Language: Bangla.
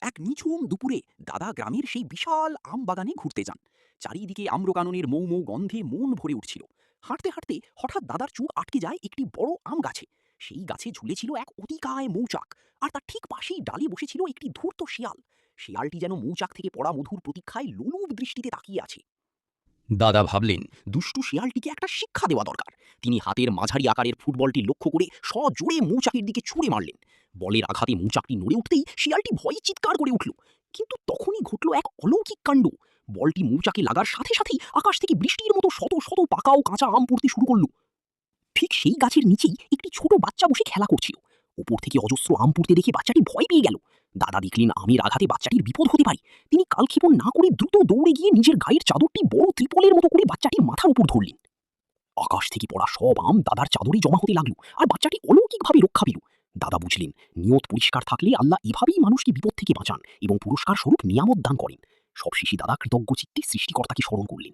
এক নিঝুম দুপুরে দাদা গ্রামের সেই বিশাল আম বাগানে ঘুরতে যান। চারিদিকে আম্রকাননের মৌ মৌ গন্ধে মন ভরে উঠছিল। হাঁটতে হাঁটতে হঠাৎ দাদার চোখ আটকে যায় একটি বড় আম গাছে। সেই গাছে ঝুলেছিল এক অতিকায় মৌচাক, আর তার ঠিক পাশেই ডালে বসেছিল একটি ধূর্ত শিয়াল। শিয়ালটি যেন মৌচাক থেকে পড়া মধুর প্রতীক্ষায় লোলুপ দৃষ্টিতে তাকিয়ে আছে। দাদা ভাবলেন, দুষ্টু শিয়ালটিকে একটা শিক্ষা দেওয়া দরকার। তিনি হাতের মাঝারি আকারের ফুটবলটি লক্ষ্য করে সজোরে মৌচাকের দিকে ছুঁড়ে মারলেন। বলের আঘাতে মৌচাকটি নড়ে উঠতেই শিয়ালটি ভয়ে চিৎকার করে উঠল। কিন্তু তখনই ঘটল এক অলৌকিক কাণ্ড। বলটি মৌচাকে লাগার সাথে সাথেই আকাশ থেকে বৃষ্টির মতো শত শত পাকা ও কাঁচা আম পড়তে শুরু করলো। ঠিক সেই গাছের নিচেই একটি ছোট বাচ্চা বসে খেলা করছিল। উপর থেকে অজস্র আম পড়তে দেখে বাচ্চাটি ভয় পেয়ে গেল। দাদা দেখলেন আমের আঘাতে বাচ্চাটির বিপদ হতে পারে। তিনি কালক্ষেপণ না করে দ্রুত দৌড়ে গিয়ে নিজের গায়ের চাদরটি বড় ত্রিপলের মতো করে বাচ্চাটির মাথার উপর ধরলেন। আকাশ থেকে পড়া সব আম দাদার চাদরে জমা হতে লাগলো, আর বাচ্চাটি অলৌকিকভাবে রক্ষা পেল। দাদা বুঝলেন, নিয়ত পরিষ্কার থাকলে আল্লাহ এভাবেই মানুষকে বিপদ থেকে বাঁচান এবং পুরস্কার স্বরূপ নিয়ামত দান করেন। সবশেষে দাদা কৃতজ্ঞ চিত্তে সৃষ্টিকর্তাকে স্মরণ করলেন।